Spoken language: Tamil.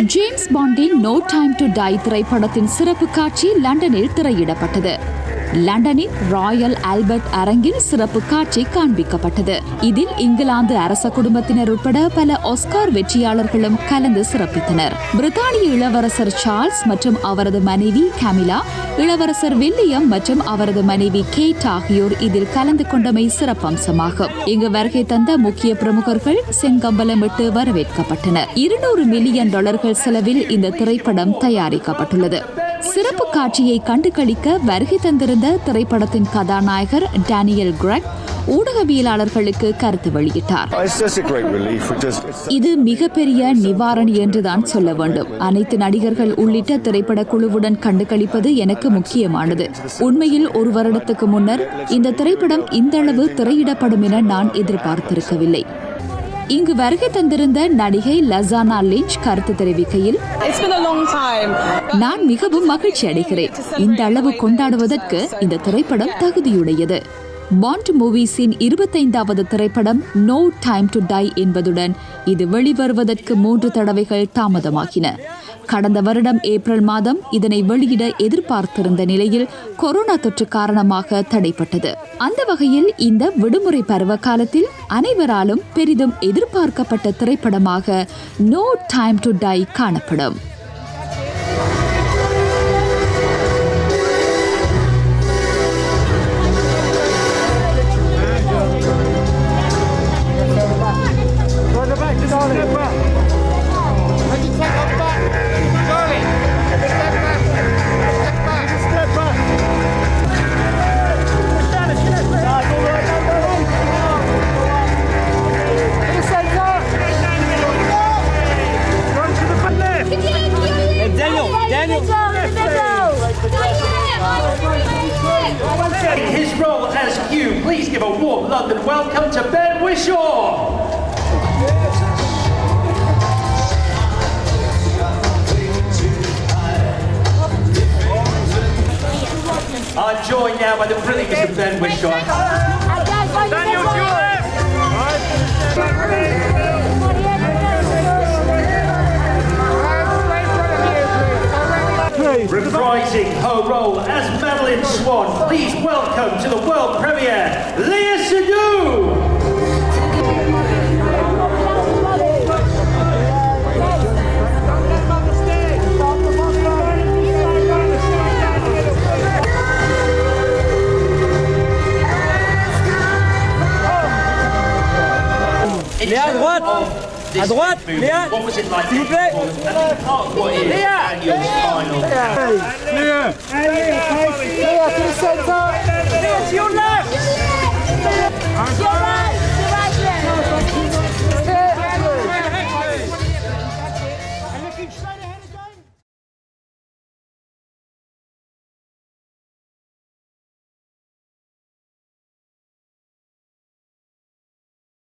ஜேம்ஸ் பாண்டின் நோ டைம் டு டை திரைப்படத்தின் சிறப்பு காட்சி லண்டனில் திரையிடப்பட்டது. லண்டனின் ராயல் ஆல்பர்ட் அரங்கில் சிறப்பு காட்சி காண்பிக்கப்பட்டது. இதில் இங்கிலாந்து அரச குடும்பத்தினர் உட்பட பல ஆஸ்கார் வெற்றியாளர்களும் கலந்து சிறப்பித்தனர். பிரித்தானிய இளவரசர் சார்ல்ஸ் மற்றும் அவரது மனைவி கேமிலா, இளவரசர் வில்லியம் மற்றும் அவரது மனைவி கேட் ஆகியோர் இதில் கலந்து கொண்டமை சிறப்பம்சமாகும். இங்கு வருகை தந்த முக்கிய பிரமுகர்கள் செங்கம்பலமிட்டு வரவேற்கப்பட்டனர். $200 மில்லியன் செலவில் இந்த திரைப்படம் தயாரிக்கப்பட்டுள்ளது. சிறப்பு காட்சியை கண்டுகளிக்க வருகை தந்திருந்த திரைப்படத்தின் கதாநாயகர் டேனியல் கிரெக் ஊடகவியலாளர்களுக்கு கருத்து வெளியிட்டார். இது மிகப்பெரிய நிவாரணி என்றுதான் சொல்ல வேண்டும். அனைத்து நடிகர்கள் உள்ளிட்ட திரைப்பட குழுவுடன் கண்டுகளிப்பது எனக்கு முக்கியமானது. உண்மையில் ஒரு வருடத்துக்கு முன்னர் இந்த திரைப்படம் இந்தளவு திரையிடப்படும் என நான் எதிர்பார்த்திருக்கவில்லை. இங்கு வருகை தந்திருந்த நடிகை லசானா லிஞ்ச் கருத்து தெரிவிக்கையில், நான் மிகவும் மகிழ்ச்சி அடைகிறேன். இந்த அளவு கொண்டாடுவதற்கு இந்த திரைப்படம் தகுதியுடையது. பாண்ட் மூவிஸின் 25வது திரைப்படம் நோ டைம் டு டை என்பதுடன் இது வெளிவருவதற்கு 3 தடவைகள் தாமதமாகின. கடந்த வருடம் ஏப்ரல் மாதம் இதனை வெளியிட எதிர்பார்த்திருந்த நிலையில் கொரோனா தொற்று காரணமாக தடைப்பட்டது. அந்த வகையில் இந்த விடுமுறை பருவ காலத்தில் அனைவராலும் பெரிதும் எதிர்பார்க்கப்பட்ட திரைப்படமாக நோ டைம் டு டை காணப்படும். His role as Hugh, please give a warm London welcome to Ben Whishaw. I'm joined now by the brilliance of Ben Whishaw. Daniel Julius! Reprising her role as Madeline Swan, please welcome to the world premiere, Leah Seydoux! Léa, à droite! À droite, Léa! S'il vous plaît! Léa! Léa! Léa, to the center! Léa, to your left!